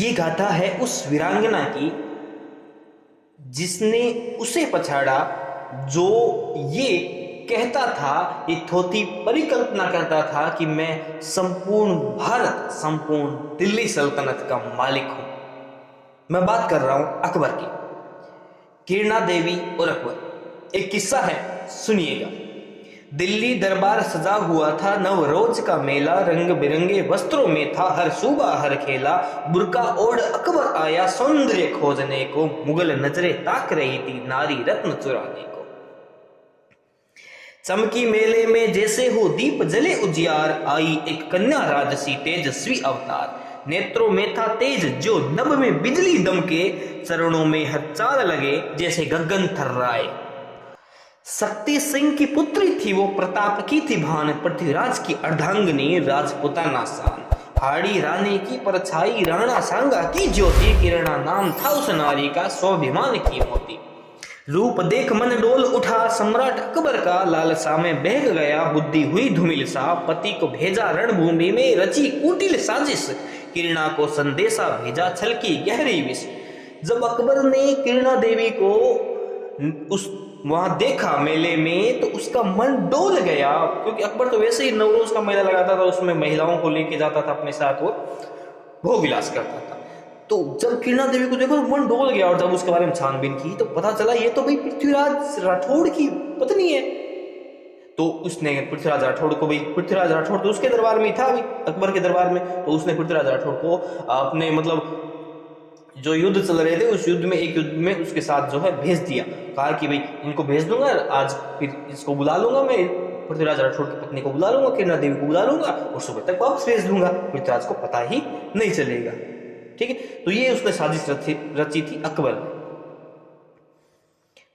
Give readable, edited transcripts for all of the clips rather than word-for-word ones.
ये गाथा है उस वीरांगना की जिसने उसे पछाड़ा, जो ये कहता था, ये थोथी परिकल्पना करता था कि मैं संपूर्ण भारत, संपूर्ण दिल्ली सल्तनत का मालिक हूं। मैं बात कर रहा हूं अकबर की। किरणा देवी और अकबर। एक किस्सा है, सुनिएगा। दिल्ली दरबार सजा हुआ था, नवरोज का मेला, रंग बिरंगे वस्त्रों में था हर सूबा हर खेला। बुर्का ओढ़ अकबर आया सौंदर्य खोजने को, मुगल नजरें ताक रही थी नारी रत्न चुराने को। चमकी मेले में जैसे हो दीप जले उजियार, आई एक कन्या राजसी तेजस्वी अवतार। नेत्रों में था तेज जो नभ में बिजली दमके, चरणों में हर चाल लगे जैसे गगन थर्राए। शक्ति सिंह की पुत्री थी वो, प्रताप की थी भान, पृथ्वीराज की अर्धांगिनी राजपुताना शान। हाड़ी रानी की परछाई राणा सांगा की ज्योति, किरणा नाम था उस नारी का स्वाभिमान की मोती। रूप देख मन डोल उठा सम्राट अकबर का, लालसा में बहक गया बुद्धि हुई धूमिल सा। पति को भेजा रणभूमि में रची कुटिल साजिश, किरणा को संदेशा भेजा छल की गहरी विष। जब अकबर ने किरणा देवी को उस वहां देखा मेले में, तो उसका मन डोल गया, क्योंकि अकबर तो वैसे ही नवरोज का मेला लगाता था, उसमें महिलाओं को लेके जाता था अपने साथ, वो भोग विलास करता था। तो जब किरणा देवी को देखो तो मन डोल गया, और जब उसके बारे में छानबीन की तो पता चला ये तो भाई पृथ्वीराज राठौड़ की पत्नी है। तो उसने पृथ्वीराज राठौड़ को, भाई पृथ्वीराज राठौड़ तो उसके दरबार में था, भाई अकबर के दरबार में, तो उसने पृथ्वीराज राठौड़ को अपने मतलब जो युद्ध चल रहे थे उस युद्ध में, एक युद्ध में उसके साथ जो है भेज दिया। कहा कि भाई इनको भेज दूंगा, आज फिर इसको बुला लूंगा, मैं पृथ्वीराज राठौड़ की पत्नी को बुला लूंगा, किरणा देवी को बुला लूंगा, और सुबह तक वापस भेज दूंगा, पृथ्वीराज को पता ही नहीं चलेगा। ठीक है, तो ये उसने साजिश रची थी अकबर।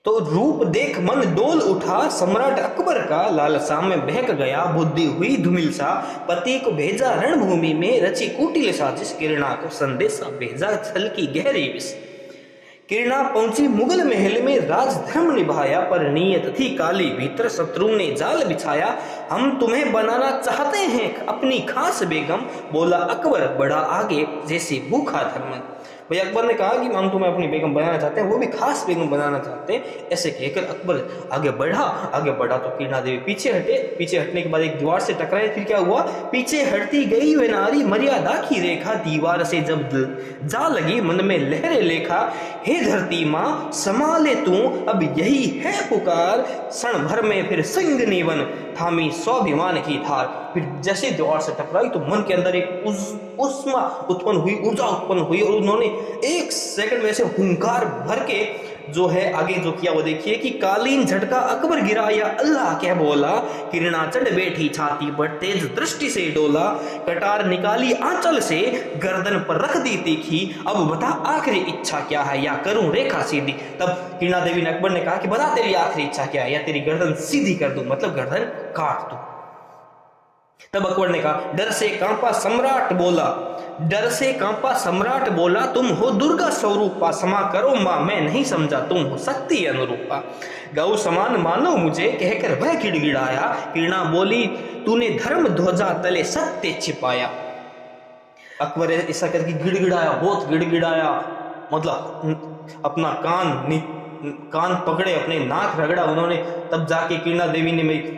तो रूप देख मन डोल उठा सम्राट अकबर का, लालसा में बहक गया बुद्धि हुई धूमिल सा। पति को भेजा रणभूमि में रची कुटिल साजिश, किरणा को संदेशा भेजा छल की गहरी विष। किरणा पहुंची मुगल महल में राजधर्म निभाया, पर नीयत थी काली भीतर शत्रु ने जाल बिछाया। हम तुम्हें बनाना चाहते हैं अपनी खास बेगम, बोला अकबर बड़ा आगे जैसे भूखा धर्म। भाई अकबर ने कहा कि हम तुम्हें अपनी बेगम बनाना चाहते हैं, वो भी खास बेगम बनाना चाहते हैं। ऐसे कहकर अकबर आगे बढ़ा तो किरणा देवी पीछे हटे। पीछे हटने के बाद एक दीवार से टकराए, फिर क्या हुआ, पीछे हटती गई वे नारी मर्यादा की रेखा। दीवार से जब जा लगी मन में लहरे लेखा, हे धरती माँ संभाले तू अब यही है पुकार। क्षण भर में फिर सिंह नीवन थामी स्वाभिमान की थार। फिर जैसे दीवार से टकराई तो मन के अंदर एक उष्मा उत्पन्न हुई, ऊर्जा उत्पन्न हुई, और उन्होंने एक सेकंड में से हुंकार भर के जो है आगे जो किया वो देखिए कि कालीन झटका अकबर गिरा या अल्लाह क्या बोला। किरणा चढ़ बैठी छाती पर तेज दृष्टि से डोला, कटार निकाली आंचल से गर्दन पर रख दी तीखी। अब बता आखिरी इच्छा क्या है या करूं रेखा सीधी। तब किरणा देवी ने अकबर ने कहा कि बता तेरी आखिरी इच्छा क्या है, या तेरी गर्दन सीधी कर दूं, मतलब गर्दन काट दूं। तब अकबर ने कहा, डर से कांपा सम्राट बोला, तुम हो दुर्गा स्वरूपा, क्षमा करो मां मैं नहीं समझा तुम हो शक्ति अनुरूपा। गौ समान मानो मुझे कहकर वह गिड़गिड़ाया। किरणा बोली, तूने धर्म ध्वजा तले सत्य छिपाया। अकबर ऐसा करके गिड़गिड़ाया, बहुत गिड़गिड़ाया, मतलब अपना कान पकड़े, अपने नाक रगड़ा उन्होंने। तब जाके किरणा देवी ने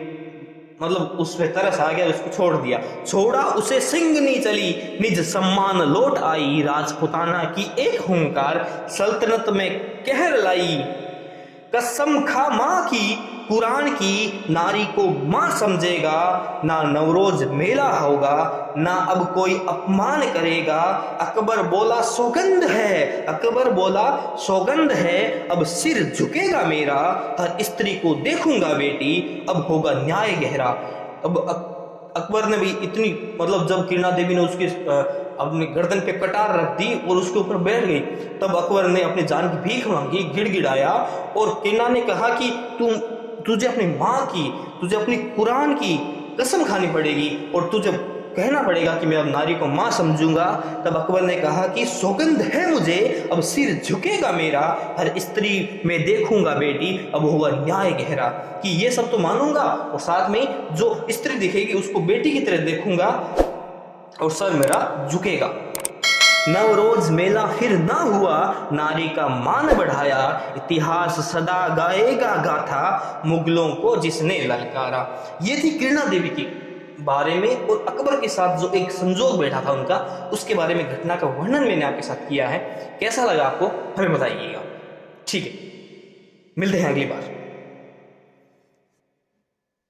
मतलब उस पे तरस आ गया, उसको छोड़ दिया। छोड़ा उसे सिंगनी चली, निज सम्मान लौट आई। राजपुताना की एक हुंकार सल्तनत में कहर लाई। कसम खा मां की कुरान की, नारी को मां समझेगा, ना नवरोज मेला होगा, ना अब कोई अपमान करेगा। अकबर बोला सौगंध है, अब सिर झुकेगा मेरा, हर स्त्री को देखूंगा बेटी, अब होगा न्याय गहरा। अब अकबर ने भी इतनी, मतलब जब किरणा देवी ने उसके अपने गर्दन पे कटार रख दी और उसके ऊपर बैठ गई, तब अकबर ने अपनी जान की भीख मांगी, गिड़गिड़ाया, और किरणा ने कहा कि तुझे अपनी माँ की, तुझे अपनी कुरान की कसम खानी पड़ेगी, और तुझे कहना पड़ेगा कि मैं अब नारी को माँ समझूंगा। तब अकबर ने कहा कि सौगंध है मुझे, अब सिर झुकेगा मेरा, हर स्त्री में देखूंगा बेटी, अब होगा न्याय गहरा। कि ये सब तो मानूंगा, और साथ में जो स्त्री दिखेगी उसको बेटी की तरह देखूंगा, और सर मेरा झुकेगा। नवरोज मेला फिर ना हुआ, नारी का मान बढ़ाया, इतिहास सदा गाएगा गाथा, मुगलों को जिसने ललकारा। ये थी किरणा देवी की बारे में और अकबर के साथ जो एक संजोग बैठा था उनका, उसके बारे में घटना का वर्णन मैंने आपके साथ किया है। कैसा लगा आपको हमें बताइएगा। ठीक है, मिलते हैं अगली बार।